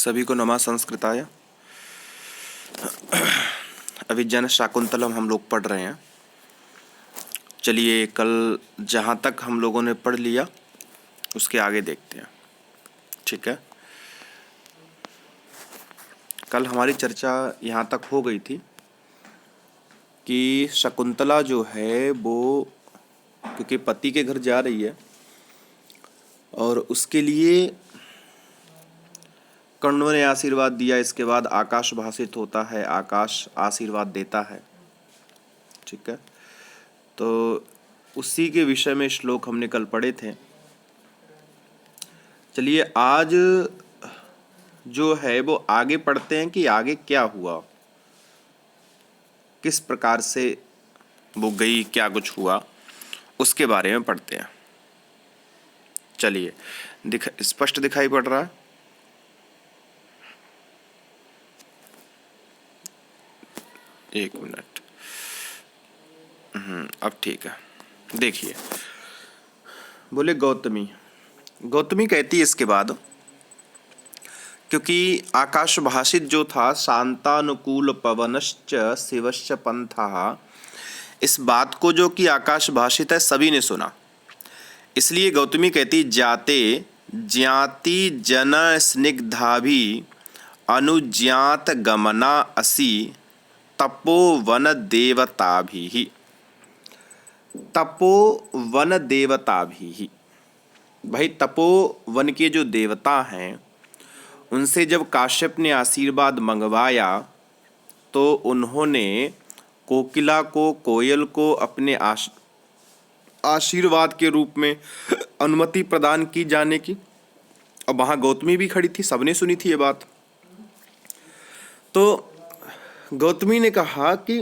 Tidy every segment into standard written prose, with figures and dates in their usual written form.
सभी को नमः संस्कृताय। अभिज्ञान शाकुंतलम हम लोग पढ़ रहे हैं। चलिए कल जहाँ तक हम लोगों ने पढ़ लिया उसके आगे देखते हैं, ठीक है। कल हमारी चर्चा यहाँ तक हो गई थी कि शकुंतला जो है वो क्योंकि पति के घर जा रही है और उसके लिए कर्ण ने आशीर्वाद दिया। इसके बाद आकाश भाषित होता है, आकाश आशीर्वाद देता है, ठीक है। तो उसी के विषय में श्लोक हमने कल पढ़े थे। चलिए आज जो है वो आगे पढ़ते हैं कि आगे क्या हुआ, किस प्रकार से वो गई, क्या कुछ हुआ, उसके बारे में पढ़ते हैं। चलिए स्पष्ट दिखाई पड़ रहा है? एक मिनट। अब ठीक है। देखिए, बोले गौतमी कहती है इसके बाद, क्योंकि आकाश भाषित जो था शांतानुकूल पवनश्च शिवश्च पंथा, इस बात को जो कि आकाश भाषित है सभी ने सुना। इसलिए गौतमी कहती जाते ज्ञाति जन स्निग्धाभि अनुज्ञात गमना असि तपोवन देवताभिः। तपोवन देवताभिः, भाई तपोवन के जो देवता हैं उनसे जब काश्यप ने आशीर्वाद मंगवाया तो उन्होंने कोकिला को, कोयल को अपने आशीर्वाद के रूप में अनुमति प्रदान की जाने की। अब वहाँ गौतमी भी खड़ी थी, सबने सुनी थी ये बात। तो गौतमी ने कहा कि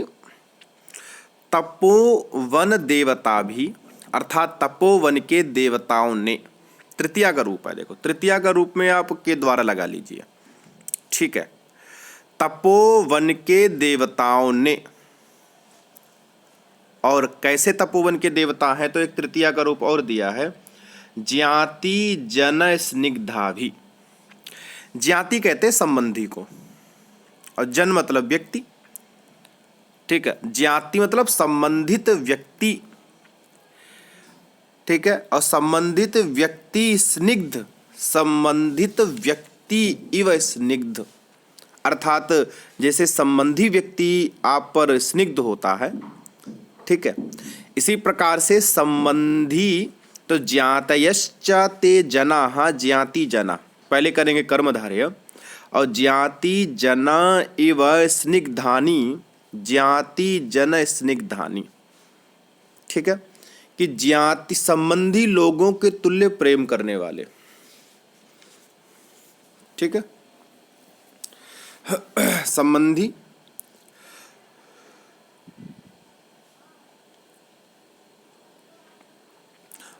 तपोवन देवता भी, अर्थात तपोवन के देवताओं ने, तृतीया का रूप है, देखो तृतीया का रूप में आप के द्वारा लगा लीजिए, ठीक है। तपोवन के देवताओं ने, और कैसे तपोवन के देवता हैं तो एक तृतीया का रूप और दिया है, ज्ञाति जन स्निग्धा भी। ज्ञाति कहते हैं संबंधी को और जन मतलब व्यक्ति, ठीक है। ज्ञाति मतलब संबंधित व्यक्ति, ठीक है। और संबंधित व्यक्ति स्निग्ध, संबंधित व्यक्ति इव स्निग्ध, अर्थात जैसे संबंधी व्यक्ति आप पर स्निग्ध होता है, ठीक है। इसी प्रकार से संबंधी, तो ज्ञातयश्च ते जनाः, ज्ञाति जना पहले करेंगे कर्मधारय, और ज्ञाति जना इव स्निग्धानि, ज्ञाति जन स्निग्धानि, ठीक है। कि ज्ञाति संबंधी लोगों के तुल्य प्रेम करने वाले, ठीक है। संबंधी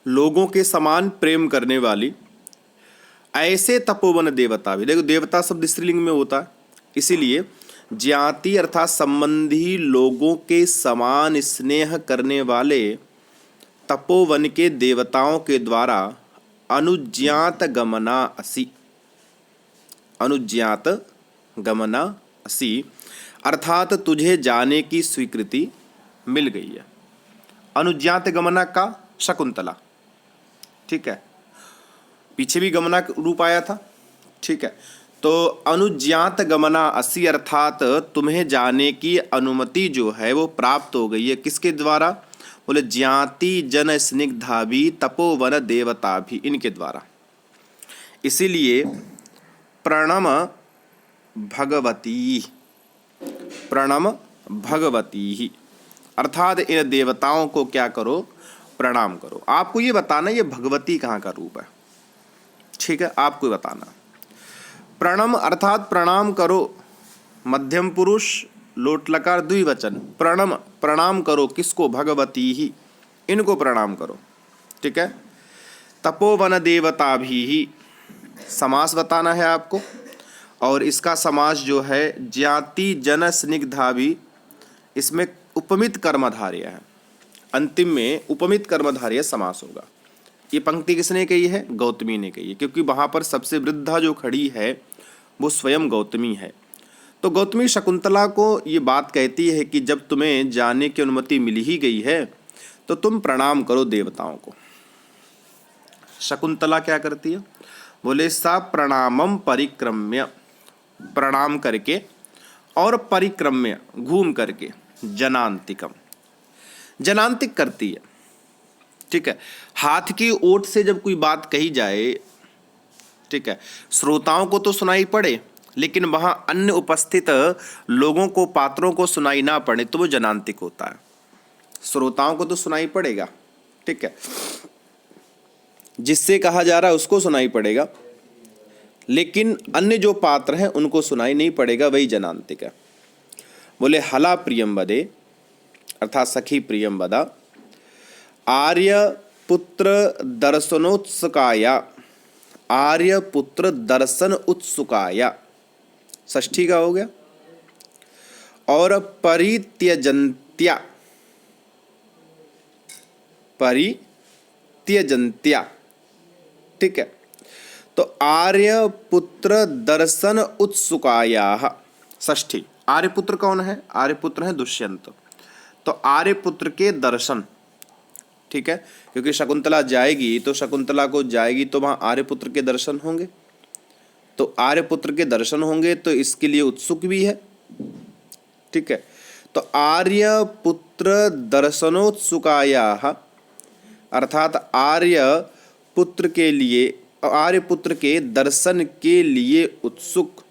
लोगों के समान प्रेम करने वाली ऐसे तपोवन देवता भी, देखो देवता शब्द स्त्रीलिंग में होता है, इसीलिए ज्ञाति अर्थात संबंधी लोगों के समान स्नेह करने वाले तपोवन के देवताओं के द्वारा अनुज्ञात गमना असि, अनुज्ञात गमना असि, अर्थात तुझे जाने की स्वीकृति मिल गई है। अनुज्ञात गमना का शकुंतला, ठीक है। पीछे भी गमना रूप आया था, ठीक है। तो अनुज्ञात गमना असि अर्थात तुम्हें जाने की अनुमति जो है वो प्राप्त हो गई है। किसके द्वारा? बोले ज्ञाति जन स्निग्धा भी तपोवन देवता भी, इनके द्वारा। इसीलिए प्रणम भगवती, प्रणम भगवती, अर्थात इन देवताओं को क्या करो? प्रणाम करो। आपको ये बताना ये भगवती कहाँ का रूप है, ठीक है, आपको बताना। प्रणम अर्थात प्रणाम करो, मध्यम पुरुष लोट लकार द्विवचन, प्रणम प्रणाम करो, किसको? भगवती ही, इनको प्रणाम करो, ठीक है। तपोवन देवता भी, समास बताना है आपको, और इसका समास जो है ज्ञाति जन स्निग्धा भी, इसमें उपमित कर्मधारय है, अंतिम में उपमित कर्मधारय समास होगा। ये पंक्ति किसने कही है? गौतमी ने कही है, क्योंकि वहाँ पर सबसे वृद्धा जो खड़ी है वो स्वयं गौतमी है। तो गौतमी शकुंतला को ये बात कहती है कि जब तुम्हें जाने की अनुमति मिल ही गई है तो तुम प्रणाम करो देवताओं को। शकुंतला क्या करती है? बोले सा प्रणामम परिक्रम्य, प्रणाम करके और परिक्रम्य घूम करके, जनांतिकम, जनांतिक करती है। ठीक है, हाथ की ओट से जब कोई बात कही जाए, ठीक है, श्रोताओं को तो सुनाई पड़े लेकिन वहां अन्य उपस्थित लोगों को, पात्रों को सुनाई ना पड़े तो वो जनांतिक होता है। श्रोताओं को तो सुनाई पड़ेगा, ठीक है, जिससे कहा जा रहा है उसको सुनाई पड़ेगा, लेकिन अन्य जो पात्र हैं उनको सुनाई नहीं पड़ेगा, वही जनांतिक है। बोले हला प्रियम वदे, अर्थात सखी प्रियम वदा, आर्य पुत्र दर्शनोत्सुकाया, आर्य पुत्र दर्शन उत्सुकाया, षष्ठी का हो गया। और परित्यजंत्या, परित्यजंत्या, ठीक है। तो आर्य पुत्र दर्शन उत्सुकायाः, षष्ठी। आर्यपुत्र कौन है? आर्यपुत्र है दुष्यंत। तो आर्यपुत्र के दर्शन, ठीक है, क्योंकि शकुंतला जाएगी तो शकुंतला को जाएगी तो वहां आर्यपुत्र के दर्शन होंगे, तो आर्यपुत्र के दर्शन होंगे तो इसके लिए उत्सुक भी है, ठीक है। तो आर्यपुत्र दर्शनोत्सुकायाः, अर्थात आर्य पुत्र के लिए, आर्यपुत्र के दर्शन के लिए उत्सुक।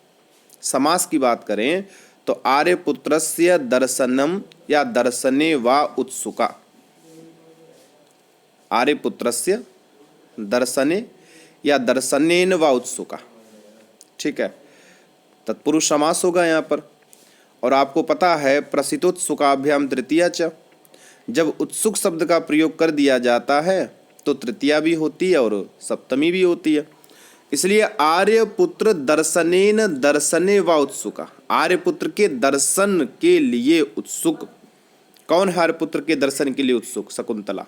समास की बात करें तो आर्यपुत्रस्य दर्शनम या दर्शने वा उत्सुका, आर्यपुत्रस्य दर्शने या दर्शनेन वा उत्सुका, ठीक है, तत्पुरुष समास होगा यहाँ पर। और आपको पता है प्रसितोत्सुकाभ्याम तृतीया च, जब उत्सुक शब्द का प्रयोग कर दिया जाता है तो तृतीया भी होती है और सप्तमी भी होती है। इसलिए आर्यपुत्र दर्शनेन दर्शने व उत्सुका, आर्यपुत्र के दर्शन के लिए उत्सुक। कौन है आर्यपुत्र के दर्शन के लिए उत्सुक? शकुंतला।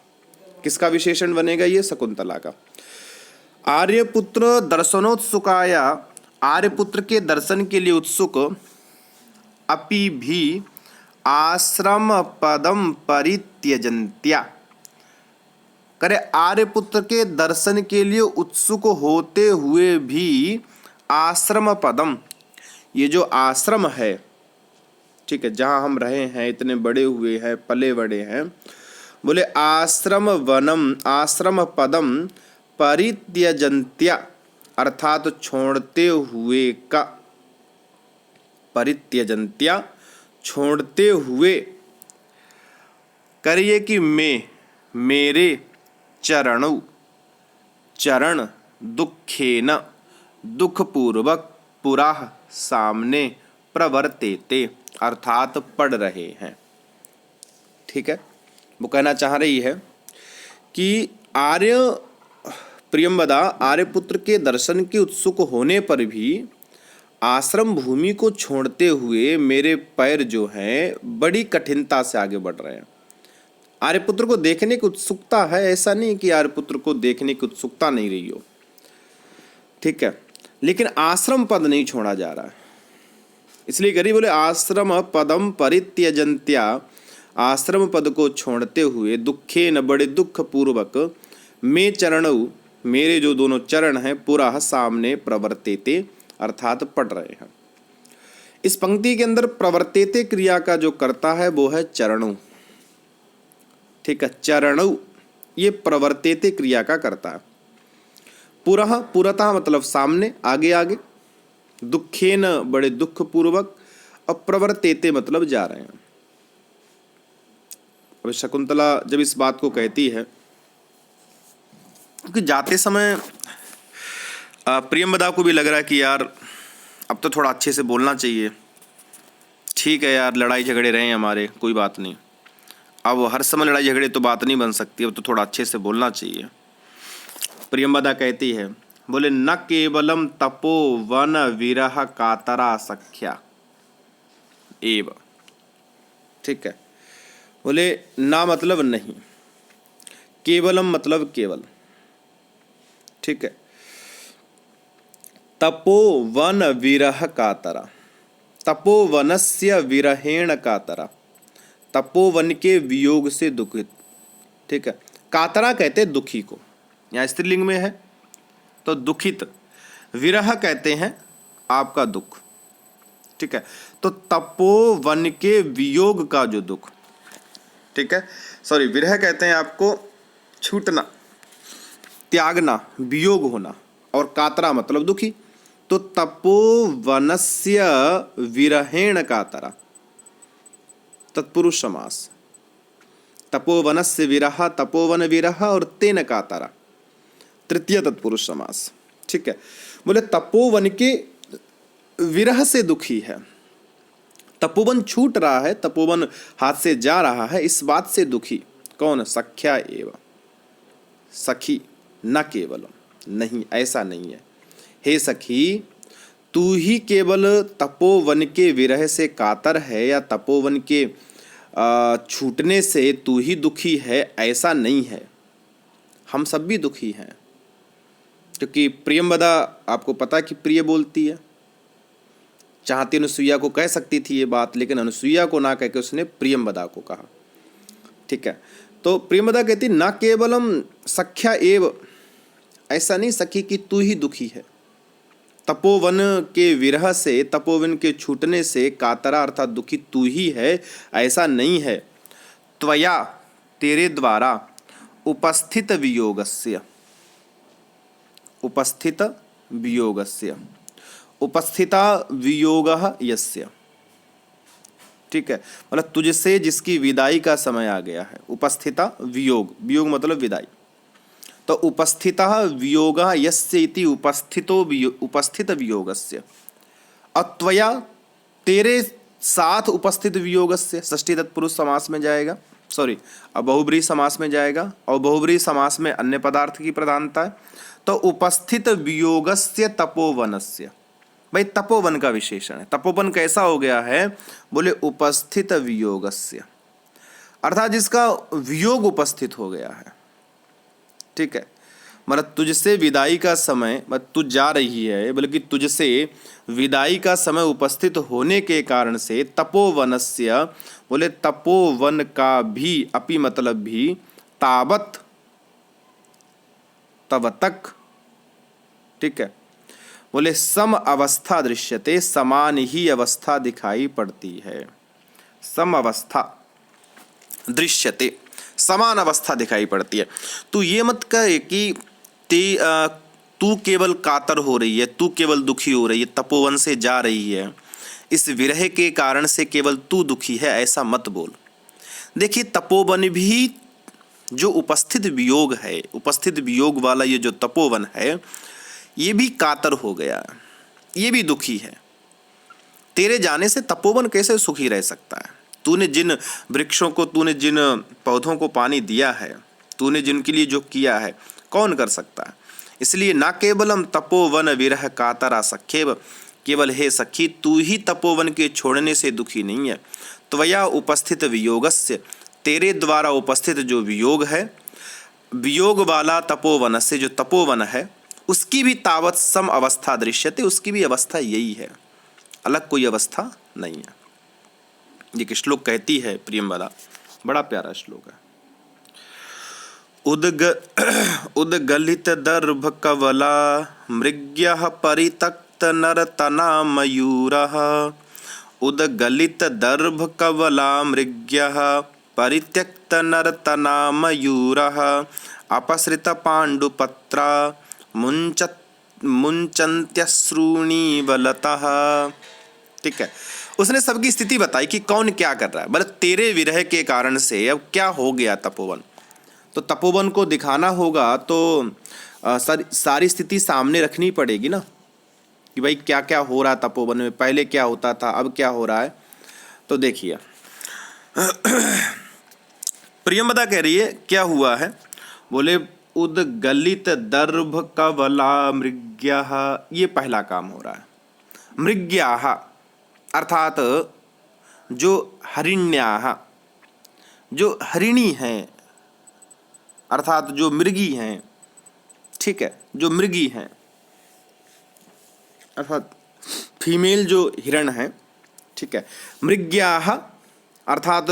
किसका विशेषण बनेगा ये? शकुंतला का। आर्यपुत्र दर्शनोत्सुकाया, आर्यपुत्र के दर्शन के लिए उत्सुक, अपि भी आश्रम पदम परित्यजंत्या, करे आर्यपुत्र के दर्शन के लिए उत्सुक होते हुए भी आश्रम पदम, ये जो आश्रम है, ठीक है, जहाँ हम रहे हैं, इतने बड़े हुए हैं, पले बड़े हैं, बोले आश्रम वनम, आश्रम पदम परित्यजंत्या, अर्थात छोड़ते हुए का, परित्यजंत्या छोड़ते हुए, करिए कि मैं, मेरे चरणों, चरण दुखेन, दुखपूर्वक, पुराह सामने, प्रवर्तेते, अर्थात पढ़ रहे हैं, ठीक है। वो कहना चाह रही है कि आर्य प्रियंवदा, आर्यपुत्र के दर्शन के उत्सुक होने पर भी आश्रम भूमि को छोड़ते हुए मेरे पैर जो हैं बड़ी कठिनता से आगे बढ़ रहे हैं। आर्यपुत्र को देखने की उत्सुकता है, ऐसा नहीं कि आर्यपुत्र को देखने की उत्सुकता नहीं रही हो, ठीक है, लेकिन आश्रम पद नहीं छोड़ा जा रहा है। इसलिए गरीब बोले आश्रम पदम परित्यजंत्या, आश्रम पद को छोड़ते हुए, दुखे न, बड़े दुख पूर्वक, मैं चरणों, मेरे जो दोनों चरण हैं, पुरा सामने, प्रवर्तेते, अर्थात पढ़ रहे हैं। इस पंक्ति के अंदर प्रवर्तेते क्रिया का जो करता है वो है चरणों, ठीक है, चरणों, ये प्रवर्तेते क्रिया का करता है। पुरः, पुरतः मतलब सामने, आगे आगे, दुखेन बड़े दुख पूर्वक, और प्रवर्तेते मतलब जा रहे हैं। अब शकुंतला जब इस बात को कहती है, क्योंकि जाते समय प्रियंवदा को भी लग रहा है कि यार अब तो थोड़ा अच्छे से बोलना चाहिए, ठीक है यार, लड़ाई झगड़े रहे हमारे, कोई बात नहीं, अब हर समय लड़ाई झगड़े तो बात नहीं बन सकती, अब तो थोड़ा अच्छे से बोलना चाहिए। प्रियंवदा कहती है, बोले न केवलम तपो वन विरह कातरा सख्या एव, ठीक है, बोले ना मतलब नहीं, केवलम मतलब केवल, ठीक है, तपोवन विरह कातरा, तपोवनस्य विरहेण कातरा, तपोवन के वियोग से दुखित। ठीक है, कातरा कहते हैं दुखी को, यहाँ स्त्रीलिंग में है तो दुखित, विरह कहते हैं आपका दुख। ठीक है, तो तपोवन के वियोग का जो दुख, ठीक है, सॉरी, विरह कहते हैं आपको छूटना, त्यागना, वियोग होना, और कातरा मतलब दुखी। तो तपोवनस्य विरहेण कातरा, तत्पुरुष समास, तपोवनस्य विरह, तपोवन विरह और तेन कातरा, तृतीय तत्पुरुष समास। ठीक है, बोले तपोवन के विरह से दुखी है, तपोवन छूट रहा है, तपोवन हाथ से जा रहा है, इस बात से दुखी। कौन? सख्या एवं, सखी, न केवलम, नहीं, ऐसा नहीं है। हे सखी, तू ही केवल तपोवन के विरह से कातर है या तपोवन के छूटने से तू ही दुखी है, ऐसा नहीं है, हम सब भी दुखी हैं। क्योंकि प्रियंवदा, आपको पता कि प्रिय बोलती है, चाहती अनुसुईया को कह सकती थी ये बात, लेकिन अनुसुईया को ना कह के उसने प्रियंवदा को कहा। ठीक है, तो प्रियंवदा कहती ना केवलम सख्या एव, ऐसा नहीं सखी कि तू ही दुखी है, तपोवन के विरह से, तपोवन के छूटने से कातरा अर्थात दुखी तू ही है, ऐसा नहीं है। त्वया, तेरे द्वारा, उपस्थित वियोगस्य, उपस्थित वियोगस्य, उपस्थिता वियोगः यस्य। ठीक है, मतलब तुझसे जिसकी विदाई का समय आ गया है, उपस्थिता वियोग, वियोग मतलब विदाई, तो उपस्थितः वियोगः यस्य इति उपस्थित वियोगस्य। अत्वया, तेरे साथ उपस्थित वियोगस्य, षष्ठी तत्पुरुष समास में जाएगा, सॉरी, अब बहुब्रीहि समास में जाएगा, और बहुब्रीहि समास में अन्य पदार्थ की प्रधानता है। तो उपस्थित वियोगस्य तपोवनस्य, भाई तपोवन का विशेषण है, तपोवन कैसा हो गया है? बोले उपस्थित वियोगस्य, अर्थात जिसका वियोग उपस्थित हो गया है। ठीक है, मतलब तुझसे विदाई का समय, मतलब तू जा रही है, बल्कि तुझसे विदाई का समय उपस्थित होने के कारण से तपोवनस्य, बोले तपोवन का भी, अपि मतलब भी, तावत, तब तक। ठीक है, बोले सम अवस्था दृश्यते, समान ही अवस्था दिखाई पड़ती है, सम अवस्था दृश्यते, समान अवस्था दिखाई पड़ती है। तू ये मत कहे कि तू केवल कातर हो रही है, तू केवल दुखी हो रही है, तपोवन से जा रही है, इस विरह के कारण से केवल तू दुखी है, ऐसा मत बोल। देखिए, तपोवन भी जो उपस्थित वियोग है, उपस्थित वियोग वाला ये जो तपोवन है, ये भी कातर हो गया, ये भी दुखी है। तेरे जाने से तपोवन कैसे सुखी रह सकता है? तूने जिन वृक्षों को, तूने जिन पौधों को पानी दिया है, तूने जिनके लिए जो किया है, कौन कर सकता है? इसलिए ना केवलम तपोवन विरह कातरा सख्येव, केवल हे सखी तू ही तपोवन के छोड़ने से दुखी नहीं है। त्वया उपस्थित वियोगस्य, तेरे द्वारा उपस्थित जो वियोग है, वियोग वाला तपोवन से, जो तपोवन है, उसकी भी तावत सम अवस्था दृश्यते, उसकी भी अवस्था यही है, अलग कोई अवस्था नहीं है। ये श्लोक कहती है प्रियंवदा, बड़ा प्यारा श्लोक है। उद्गलित दर्भ कवला मृग्यः परितक्त नरतना मयूरः, उद्गलित दर्भ कवला मृग्यः परित्यक्त नरतना मयूरः, अपसृत पाण्डुपत्रा मुंचन्त्यश्रूणि बलतः। ठीक है, उसने सबकी स्थिति बताई कि कौन क्या कर रहा है। मतलब तेरे विरह के कारण से अब क्या हो गया तपोवन, तो तपोवन को दिखाना होगा, तो सारी स्थिति सामने रखनी पड़ेगी ना, कि भाई क्या क्या हो रहा है तपोवन में, पहले क्या होता था, अब क्या हो रहा है। तो देखिए प्रियंवदा कह रही है क्या हुआ है। बोले उद्गलित दर्भ कवला मृग्यः, ये पहला काम हो रहा है। मृग्याः अर्थात जो हरिण्याः, जो हरिणी हैं, अर्थात जो मृगी हैं। ठीक है, जो मृगी हैं, अर्थात फीमेल जो हिरण है, ठीक है। मृग्याः अर्थात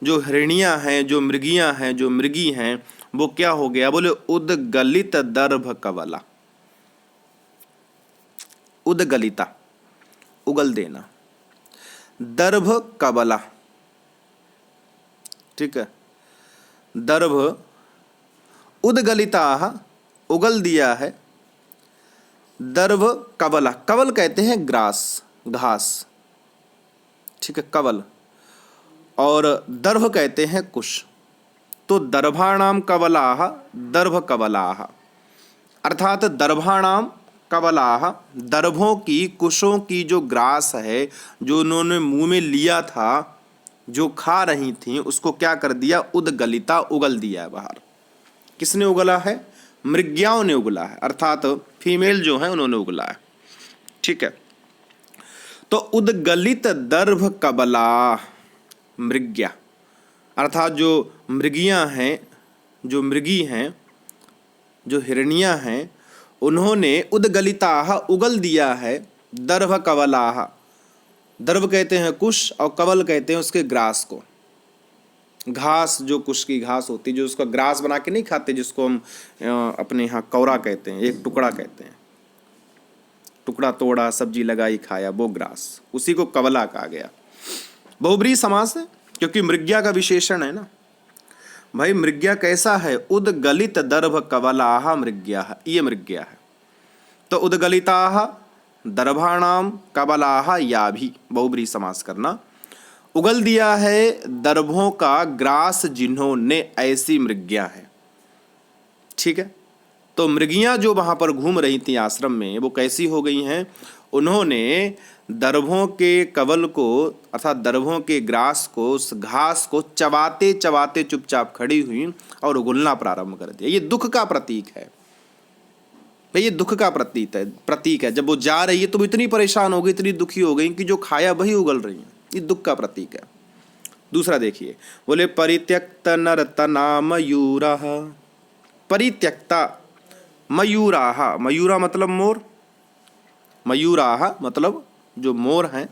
जो हिरणियाँ हैं, जो मृगियाँ हैं, जो मृगी हैं, वो क्या हो गया? बोले उद्गलित दर्भ कवला। उद्गलिता उगल देना, दर्भ कबला, ठीक है। दर्भ उद्गलिता उगल दिया है, दर्भ कबला, कवल कहते हैं ग्रास, घास, ठीक है, कवल, और दर्भ कहते हैं कुश। तो दर्भाणाम कवलाः दर्भ कवलाः, अर्थात दर्भाणाम कवलाः, दर्भों की, कुशों की जो ग्रास है, जो उन्होंने मुंह में लिया था, जो खा रही थी, उसको क्या कर दिया? उद्गलिता उगल दिया है बाहर। किसने उगला है? मृग्याओं ने उगला है, अर्थात फीमेल जो है उन्होंने उगला है, ठीक है। तो उद्गलित दर्भ कबला मृग्या, अर्थात जो मृगियां हैं, जो मृगी हैं, जो हिरनियां हैं, उन्होंने उद्गलिता उगल दिया है, दर्भ कवलाः, दर्भ कहते हैं कुश और कवल कहते हैं उसके ग्रास को। घास, जो कुश की घास होती है, जो उसका ग्रास बना के नहीं खाते, जिसको हम अपने यहाँ कौरा कहते हैं, एक टुकड़ा कहते हैं, टुकड़ा तोड़ा, सब्जी लगाई, खाया, वो ग्रास, उसी को कवला कहा गया। बहुब्रीहि समास है, क्योंकि मृग्या का विशेषण है ना भाई। मृग्या कैसा है? उद्गलित दर्भ कवलाः मृग्याः, ये मृग्या है। तो उद्गलिताः दर्भाणाम कबलाः या भी बहुब्रीहि समास करना। उगल दिया है दर्भों का ग्रास जिन्होंने, ऐसी मृग्या है, ठीक है। तो मृगियां जो वहां पर घूम रही थी आश्रम में, वो कैसी हो गई हैं? उन्होंने दर्भों के कवल को, अर्थात दर्भों के ग्रास को, उस घास को चबाते चबाते चुपचाप खड़ी हुई और उगलना प्रारंभ कर दिया। ये दुख का प्रतीक है भाई, ये दुख का प्रतीक है। जब वो जा रही है तो वो इतनी परेशान हो गई, इतनी दुखी हो गई कि जो खाया वही उगल रही है। ये दुख का प्रतीक है। दूसरा देखिए, बोले परित्यक्त नर्तना मयूराः, परित्यक्ता मयूराः, मयूरा मतलब मोर, मयूराः मतलब जो मोर हैं।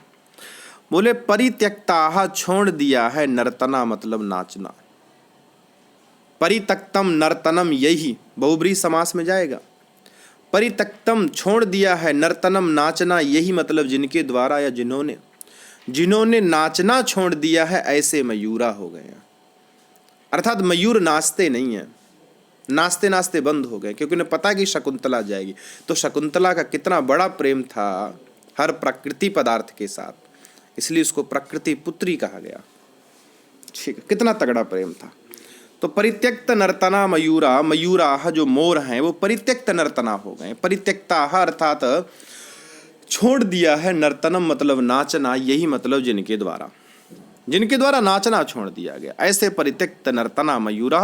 बोले परित्यक्ताः छोड़ दिया है, नर्तना मतलब नाचना। परित्यक्तम नर्तनम, यही बहुब्रीहि समास में जाएगा। परित्यक्तम छोड़ दिया है, नर्तनम नाचना, यही मतलब जिनके द्वारा या जिन्होंने नाचना छोड़ दिया है, ऐसे मयूरा हो गए हैं। अर्थात मयूर नाचते नहीं हैं, नाचते नाचते बंद हो गए, क्योंकि उन्हें पता कि शकुंतला जाएगी। तो शकुंतला का कितना बड़ा प्रेम था हर प्रकृति पदार्थ के साथ, इसलिए उसको प्रकृति पुत्री कहा गया, ठीक है। कितना तगड़ा प्रेम था। तो परित्यक्त नर्तना मयूरा, मयूराः जो मोर हैं वो परित्यक्त नर्तना हो गए। परित्यक्ताः अर्थात छोड़ दिया है, नर्तनम मतलब नाचना, यही मतलब जिनके द्वारा नाचना छोड़ दिया गया, ऐसे परित्यक्त नर्तना मयूरा।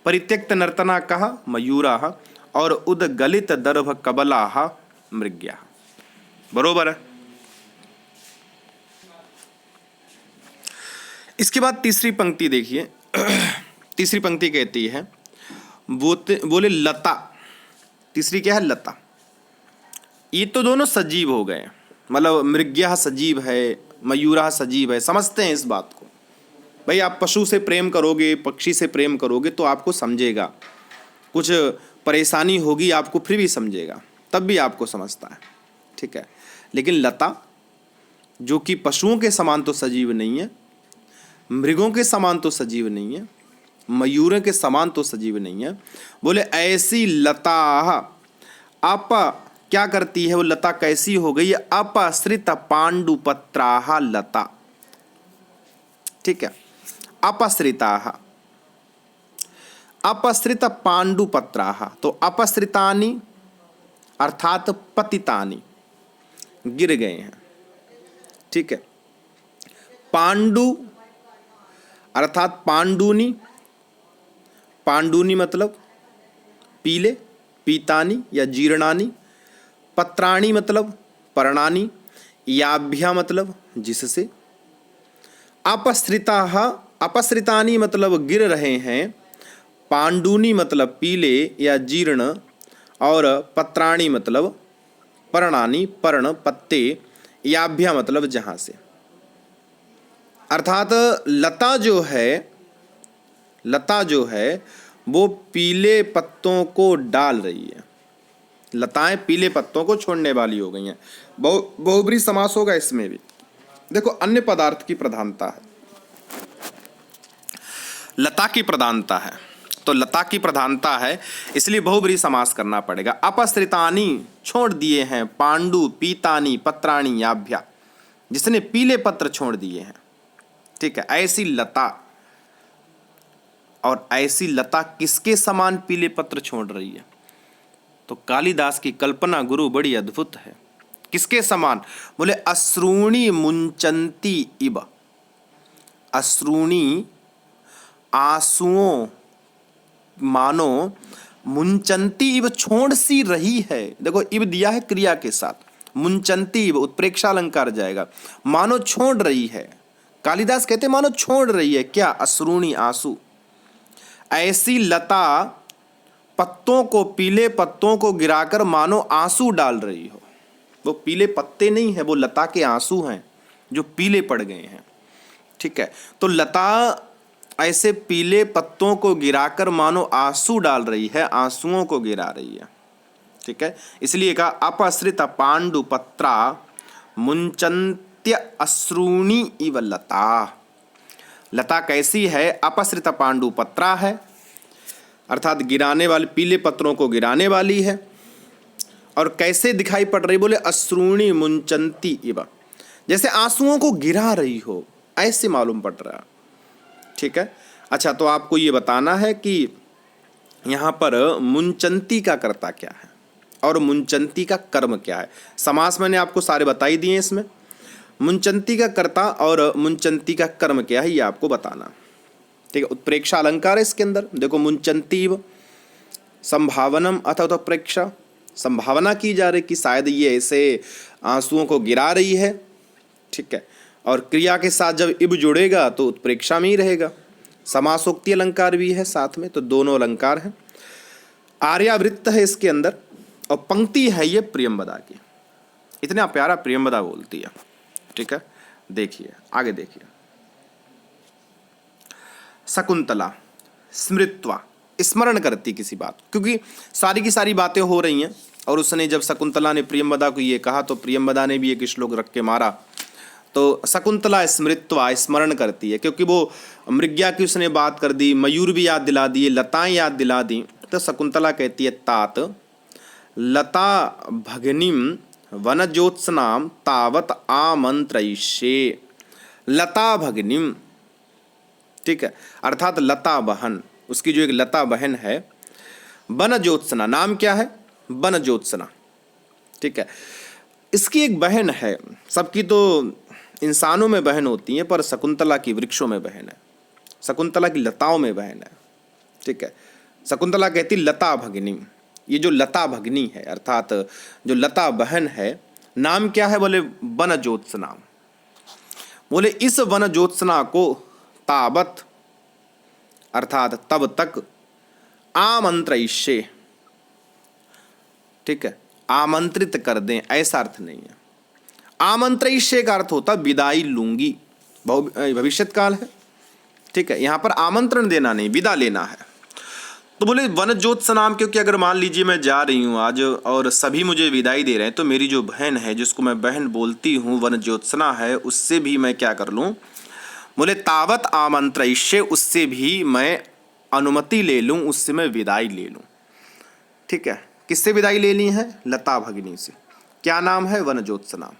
परित्यक्त नर्तना कहा मयूराः, और उद्गलित दर्भ कबलाः मृग्याः। बरोबर है। इसके बाद तीसरी पंक्ति देखिए। तीसरी पंक्ति कहती है, बोले लता, तीसरी क्या है? लता। ये तो दोनों सजीव हो गए, मतलब मृग्या सजीव है, मयूरा सजीव है। समझते हैं इस बात को भाई। आप पशु से प्रेम करोगे, पक्षी से प्रेम करोगे तो आपको समझेगा, कुछ परेशानी होगी आपको फिर भी समझेगा, तब भी आपको समझता है, ठीक है। लेकिन लता जो कि पशुओं के समान तो सजीव नहीं है, मृगों के समान तो सजीव नहीं है, मयूरों के समान तो सजीव नहीं है। बोले ऐसी लता, आप क्या करती है वो लता? कैसी हो गई? अपसृत पांडुपत्राः लता, ठीक है। अपसृताः, अपसृत पांडुपत्राः, तो अपसृतानि अर्थात पतितानि, गिर गए हैं, ठीक है। पांडु अर्थात पांडुनी, पांडुनी मतलब पीले, पीतानी या जीर्णानी। पत्राणी मतलब पर्णानी, याभ्या मतलब जिससे। अपसृताः, अपसृतानि मतलब गिर रहे हैं, पांडुनी मतलब पीले या जीर्ण, और पत्राणी मतलब पर्णानि, पर्ण, पत्ते, याभ्या मतलब जहाँ से। अर्थात लता जो है वो पीले पत्तों को डाल रही है। लताएं पीले पत्तों को छोड़ने वाली हो गई हैं। बहुब्रीहि समास होगा इसमें भी। देखो अन्य पदार्थ की प्रधानता है, लता की प्रधानता है, तो लता की प्रधानता है इसलिए बहुब्रीहि समास करना पड़ेगा। अपसृतानि छोड़ दिए हैं, पांडु, पीतानि, पत्राणि, याभ्या जिसने पीले पत्र छोड़ दिए हैं। ठीक है, ऐसी लता, और ऐसी लता किसके समान पीले पत्र छोड़ रही है? तो कालिदास की कल्पना गुरु बड़ी अद्भुत है। किसके समान? बोले अश्रूणी मुंचंती इव। अश्रूणी आंसुओं मानो मुंचंती इव छोड़ सी रही है। देखो इव दिया है क्रिया के साथ, मुंचंती इव उत्प्रेक्षा अलंकार जाएगा, मानो छोड़ रही है। कालिदास कहते मानो छोड़ रही है क्या? अश्रूणी आंसू। ऐसी लता पत्तों को, पीले पत्तों को गिराकर मानो आंसू डाल रही हो। वो पीले पत्ते नहीं है, वो लता के आंसू हैं जो पीले पड़ गए हैं। ठीक है, तो लता ऐसे पीले पत्तों को गिराकर मानो आंसू डाल रही है, आंसुओं को गिरा रही है। ठीक है, इसलिए कहा अपसृत पांडु पत्रा मुंचन्त्य अश्रूणी इव लता। लता कैसी है? अपसृत पांडु पत्रा है, अर्थात गिराने वाले, पीले पत्रों को गिराने वाली है। और कैसे दिखाई पड़ रही? बोले अश्रूणी मुंचंती इव, जैसे आंसुओं को गिरा रही हो, ऐसे मालूम पड़ रहा। ठीक है, अच्छा तो आपको ये बताना है कि यहाँ पर मुंचंती का कर्ता क्या है और मुंचंती का कर्म क्या है। समास मैंने आपको सारे बता ही दिए इसमें। मुंचंती का कर्ता और मुंचंती का कर्म क्या है ये आपको बताना। ठीक है, उत्प्रेक्षा अलंकार है इसके अंदर। देखो मुंचंतीव संभावनम अथ उत्प्रेक्षा, संभावना की जा रही कि शायद ये ऐसे आंसुओं को गिरा रही है। ठीक है, और क्रिया के साथ जब इब जुड़ेगा तो उत्प्रेक्षा में ही रहेगा। समासोक्ति अलंकार भी है साथ में, तो दोनों अलंकार हैं। आर्यावृत्त है इसके अंदर, और पंक्ति है ये प्रियंवदा की। इतना प्यारा प्रियंवदा बोलती है। ठीक है, देखिए आगे देखिए। शकुंतला स्मृत्वा, स्मरण करती किसी बात, क्योंकि सारी की सारी बातें हो रही हैं। और उसने जब शकुंतला ने प्रियंवदा को ये कहा तो प्रियंवदा ने भी एक श्लोक रख के मारा। तो शकुंतला स्मृत्वा, स्मरण करती है, क्योंकि वो मृग्या की उसने बात कर दी, मयूर भी याद दिला दिए, लताएं याद दिला दी। तो शकुंतला कहती है तात लता भगनीम वनज्योत्सनाम तावत आमंत्रयिष्ये। लता भगनीम, ठीक है, अर्थात लता बहन, उसकी जो एक लता बहन है। वनज्योत्सना, नाम क्या है? वनज्योत्सना। ठीक है, इसकी एक बहन है। सबकी तो इंसानों में बहन होती है, पर शकुंतला की वृक्षों में बहन है, शकुंतला की लताओं में बहन है। ठीक है, शकुंतला कहती लता भगिनी। ये जो लता भगिनी है अर्थात जो लता बहन है, नाम क्या है? बोले वनज्योत्सना। बोले इस वनज्योत्सना को तावत अर्थात तब तक आमंत्रयिष्ये, ठीक है, आमंत्रित कर दें, ऐसा अर्थ नहीं है। आमंत्रयिष्ये का अर्थ होता विदाई लूंगी, भविष्यत काल है। ठीक है, यहां पर आमंत्रण देना नहीं, विदा लेना है। तो बोले वनज्योत्सनाम, क्योंकि अगर मान लीजिए मैं जा रही हूँ आज और सभी मुझे विदाई दे रहे हैं, तो मेरी जो बहन है, जिसको मैं बहन बोलती हूँ, वनज्योत्सना है, उससे भी मैं क्या कर लूँ? बोले तावत आमंत्रयिष्ये, उससे भी मैं अनुमति ले लूँ, उससे मैं विदाई ले लूँ। ठीक है, किससे विदाई ले ली है? लता भगिनी से। क्या नाम है? वनज्योत्सनाम।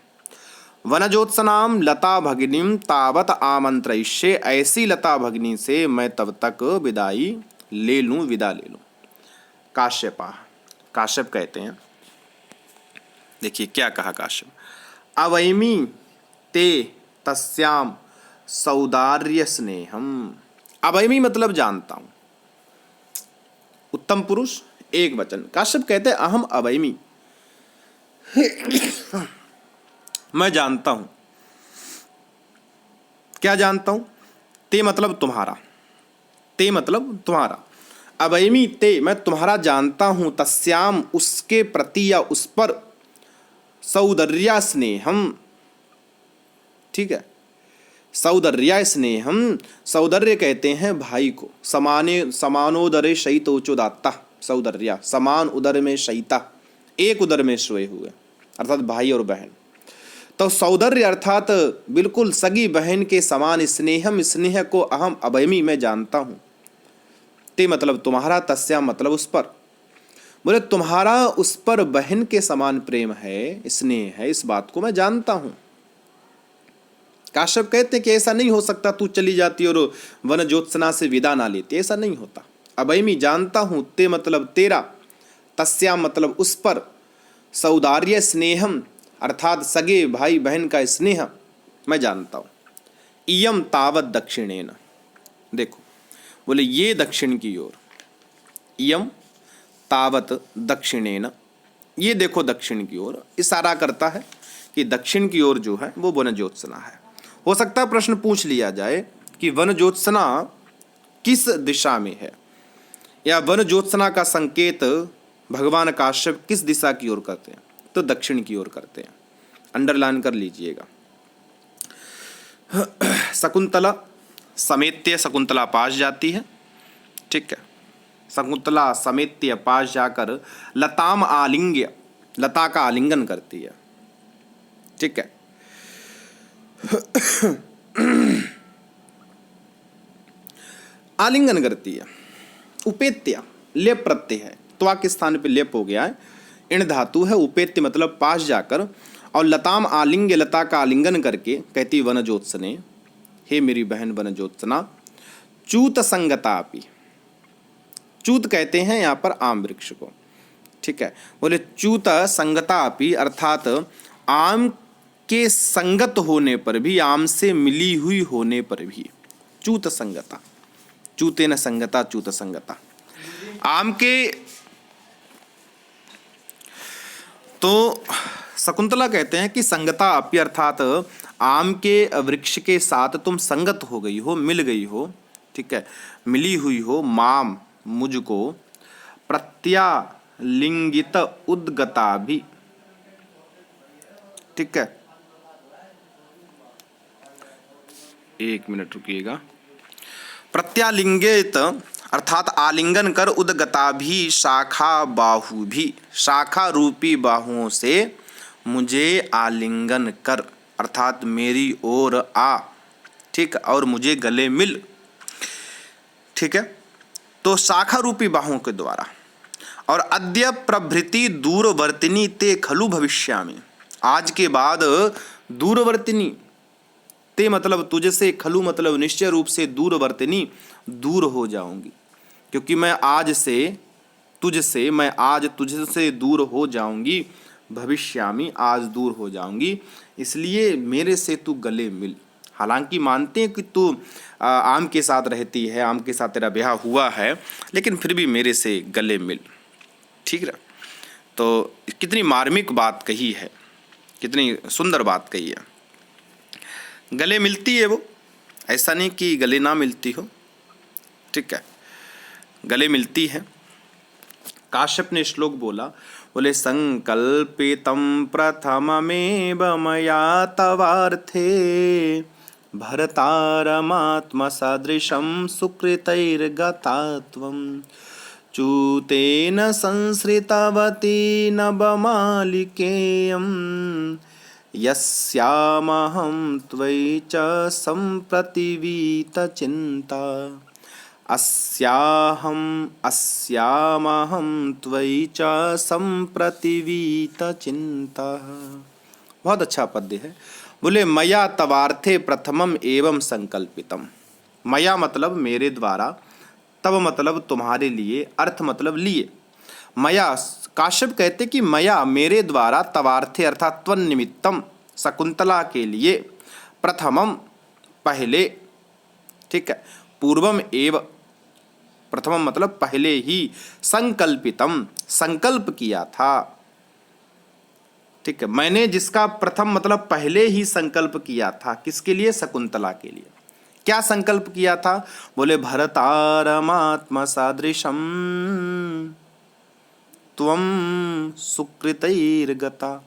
वनज्योत्सनाम लता भगिनीम तावत आमंत्रयिष्ये, ऐसी लता भगिनी से मैं तब तक विदाई ले लूं, विदा ले लूं। काश्यपा, काश्यप कहते हैं, देखिए क्या कहा काश्यप। अवैमी ते तस्याम सौदार्य स्नेहम। अवैमी मतलब जानता हूं, उत्तम पुरुष एक वचन। काश्यप कहते हैं अहम अवैमी, मैं जानता हूं। क्या जानता हूं? ते मतलब तुम्हारा, ते मतलब तुम्हारा। अवैमी ते, मैं तुम्हारा जानता हूं, तस्याम उसके प्रति या उस पर, सौदर्या स्नेहम, ठीक है, सौदर्या स्नेहम, सौदर्य कहते हैं भाई को। समानोदरे शयितोचोदात्ता, सौदर्या समान उदर में शयिता, एक उदर में सोए हुए, अर्थात भाई और बहन। तो सौदर्य अर्थात बिल्कुल सगी बहन के समान, स्नेहम स्नेह को, अहम अभयमी मैं जानता हूँ, ते मतलब तुम्हारा, तस्या मतलब उस पर, बोले तुम्हारा उस पर बहन के समान प्रेम है, स्नेह है, इस बात को मैं जानता हूँ। काश्यप कहते हैं कि ऐसा नहीं हो सकता तू चली जाती और वन ज्योत्सना से विदा ना लेती, ऐसा नहीं होता। अभयमी जानता हूँ, ते मतलब तेरा, तस्या मतलब उस पर, सौदार्य स्नेहम अर्थात सगे भाई बहन का स्नेह मैं जानता हूँ। इयम तावत दक्षिणेन, देखो बोले ये दक्षिण की ओर, इयम तावत दक्षिणेन, ये देखो दक्षिण की ओर, इशारा करता है कि दक्षिण की ओर जो है वो वन ज्योत्सना है। हो सकता है प्रश्न पूछ लिया जाए कि वन ज्योत्सना किस दिशा में है, या वन ज्योत्सना का संकेत भगवान काश्यप किस दिशा की ओर करते हैं, तो दक्षिण की ओर करते हैं। अंडरलाइन कर लीजिएगा। शकुंतला समेत्य, शकुंतला पास जाती है, ठीक है, शकुंतला समेत्य पास जाकर लताम आलिंग्य, लता का आलिंगन करती है, ठीक है। आलिंगन करती है। उपेत्य लेप प्रत्यय है, त्वा के स्थान पे लेप हो गया है, इण धातु है। उपेत्य मतलब पास जाकर, और लताम आलिंग्य लता का आलिंगन करके कहती वन ज्योत्सने, हे मेरी बहन वन ज्योत्सना, चूत संगतापि, चूत कहते हैं यहाँ पर आम वृक्ष को, ठीक है। बोले चूत संगतापि अर्थात आम के संगत होने पर भी, आम से मिली हुई होने पर भी, चूत संगता, चूतेन संगता चूत संगता, आम के। तो शकुंतला कहते हैं कि संगता अपि अर्थात आम के वृक्ष के साथ तुम संगत हो गई हो, मिल गई हो, ठीक है, मिली हुई हो, माम मुझको, प्रत्यालिंगित उद्गता भी, ठीक है, एक मिनट रुकिएगा। प्रत्यालिंगित अर्थात आलिंगन कर, उद्गता भी शाखा बाहु भी, शाखा रूपी बाहुओं से मुझे आलिंगन कर, अर्थात मेरी ओर आ, ठीक, और मुझे गले मिल, ठीक है। तो शाखा रूपी बाहुओं के द्वारा। और अद्य प्रभृति दूरवर्तिनी ते खलु भविष्यामि, आज के बाद दूरवर्तिनी, ते मतलब तुझसे, खलु मतलब निश्चय रूप से, दूरवर्तिनी दूर हो जाऊंगी, क्योंकि मैं आज तुझसे दूर हो जाऊंगी, भविष्यामि आज दूर हो जाऊंगी, इसलिए मेरे से तू गले मिल। हालांकि मानते हैं कि तू आम के साथ रहती है, आम के साथ तेरा ब्याह हुआ है, लेकिन फिर भी मेरे से गले मिल, ठीक है। तो कितनी मार्मिक बात कही है, कितनी सुंदर बात कही है। गले मिलती है वो, ऐसा नहीं कि गले ना मिलती हो, ठीक है, गले मिलती है। काश्यप ने श्लोक बोला, बोले संकल्पितं प्रथममेव मया तवार्थे, भरतारमात्मसदृशं सुकृतैर्गता त्वं, चूतेन संसृतवती नभमालिकेयं, यस्यामहं त्वयि च सम्प्रतिवीतचिन्ता, अस्यामहं त्वयि च सम्प्रतिवीतचिन्ता। बहुत अच्छा पद्य है। बोले मया तवार्थे प्रथमम एवं संकल्पितम, मया मतलब मेरे द्वारा, तब मतलब तुम्हारे लिए, अर्थ मतलब लिए। मया, काश्यप कहते कि मया मेरे द्वारा, तवार्थे अर्थात त्वन्निमित्तम शकुंतला के लिए, प्रथमम पहले, ठीक है, पूर्वम एव प्रथमम मतलब पहले ही, संकल्पितम संकल्प किया था, ठीक है, मैंने जिसका प्रथम मतलब पहले ही संकल्प किया था, किसके लिए, शकुंतला के लिए। क्या संकल्प किया था, बोले भरतारमात्म सादृशम त्वं सुकृतैर्गता,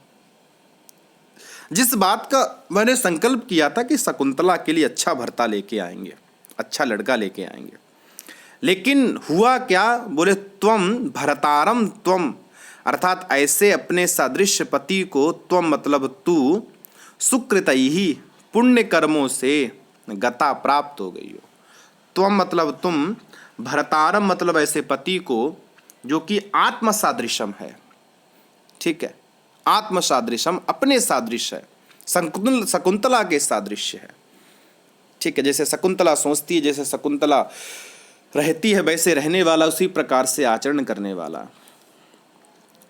जिस बात का मैंने संकल्प किया था कि शकुंतला के लिए अच्छा भर्ता लेके आएंगे, अच्छा लड़का लेके आएंगे, लेकिन हुआ क्या? बोले त्वम भरतारम त्वम, अर्थात ऐसे अपने सदृश पति को, त्वम मतलब तू, सुकृतैहि पुण्य कर्मों से गता प्राप्त हो गई हो। त्वम मतलब तुम, भरतारम मतलब ऐसे पति को जो कि आत्मसादृशम है, ठीक है, आत्मसादृशम अपने सादृश है, शकुंतला के सादृश्य है, ठीक है। जैसे शकुंतला सोचती है, जैसे शकुंतला रहती है, वैसे रहने वाला, उसी प्रकार से आचरण करने वाला।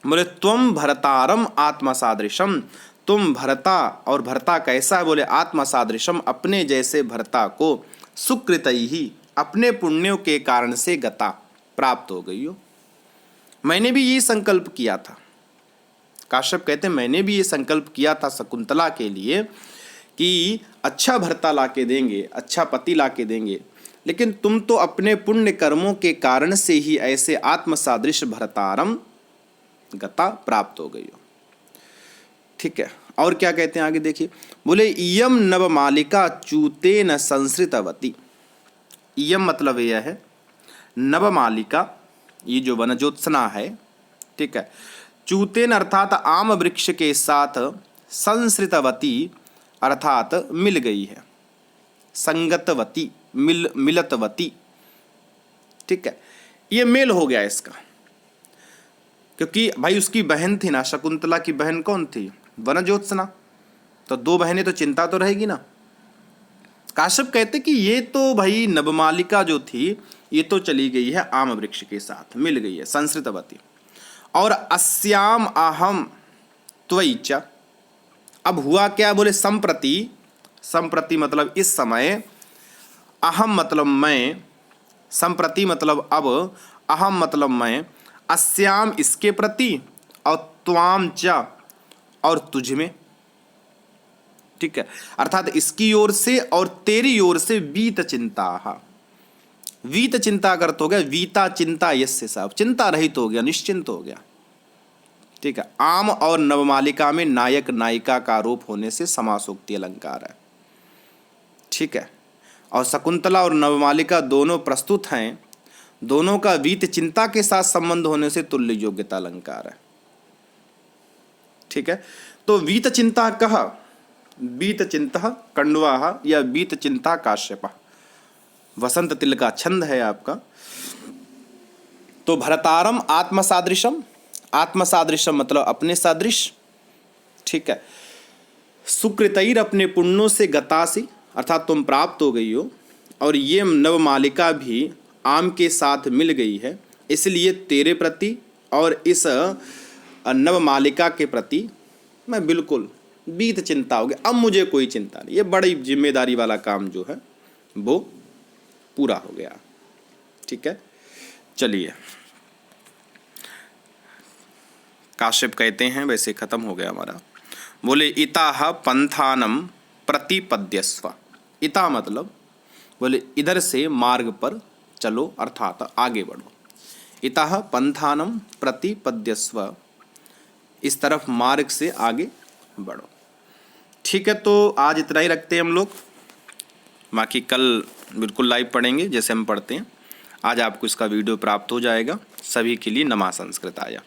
बोले त्वम भरतारम आत्मसादृशम, तुम भरता, और भरता कैसा है? बोले आत्मसादृशम अपने जैसे भरता को, सुकृतैहि अपने पुण्यों के कारण से गता प्राप्त हो गई हो। मैंने भी ये संकल्प किया था, काश्यप कहते हैं मैंने भी ये संकल्प किया था शकुंतला के लिए कि अच्छा भर्ता लाके देंगे, अच्छा पति लाके देंगे, लेकिन तुम तो अपने पुण्य कर्मों के कारण से ही ऐसे आत्मसादृश भरतारम गता प्राप्त हो गई हो, ठीक है। और क्या कहते हैं आगे देखिए, बोले इयम नवमालिका चूतेन संसृतवती। इयम मतलब यह है नवमालिका, ये जो वनजोत्सना है, ठीक है, चूतेन अर्थात आम वृक्ष के साथ, संसृतवती अर्थात मिल गई है, संगतवती मिलतवती, ठीक है, ये मेल हो गया इसका, क्योंकि भाई उसकी बहन थी ना, शकुंतला की बहन कौन थी? वनजोत्सना, तो दो बहनें तो चिंता तो रहेगी ना। काश्यप कहते कि ये तो भाई नवमालिका जो थी ये तो चली गई है आम वृक्ष के साथ, मिल गई है, संसृतवती। और अस्याम अहम त्वयिचा, अब हुआ क्या? बोले संप्रति, संप्रति मतलब इस समय, अहम मतलब मैं, संप्रति मतलब अब, अहम मतलब मैं, अस्याम इसके प्रति, और त्वाम च और तुझ में, ठीक है, अर्थात इसकी ओर से और तेरी ओर से वीत चिंता, वीत चिंता करते हो गया, वीता चिंता यस्य साहब, चिंता रहित हो गया, निश्चिंत हो गया, ठीक है। आम और नवमालिका में नायक नायिका का आरोप होने से समासोक्ति अलंकार है, ठीक है, और शकुंतला और नवमालिका दोनों प्रस्तुत हैं, दोनों का वीत चिंता के साथ संबंध होने से तुल्य योग्यता अलंकार है, ठीक है। तो वीत चिंता कह, बीत चिंता कंडवा या बीत चिंता काश्यप, वसंत तिल का छंद है आपका। तो भरतारम आत्मसादृशम, आत्मसादृशम मतलब अपने सादृश, ठीक है, सुकृतैर अपने पुण्यों से गतासी अर्थात तुम प्राप्त हो गई हो, और ये नवमालिका भी आम के साथ मिल गई है, इसलिए तेरे प्रति और इस नवमालिका के प्रति मैं बिल्कुल बीत चिंता हो गया, अब मुझे कोई चिंता नहीं, ये बड़ी जिम्मेदारी वाला काम जो है वो पूरा हो गया, ठीक है। चलिए, काश्यप कहते हैं वैसे खत्म हो गया हमारा। बोले इताह पंथानम प्रतिपद्यस्व, इता मतलब बोले इधर से मार्ग पर चलो अर्थात आगे बढ़ो, इताह पंथानम प्रतिपद्यस्व, इस तरफ मार्ग से आगे बढ़ो, ठीक है। तो आज इतना ही रखते हैं हम लोग, बाकी कल बिल्कुल लाइव पढ़ेंगे जैसे हम पढ़ते हैं। आज आपको इसका वीडियो प्राप्त हो जाएगा। सभी के लिए नमा संस्कृताय।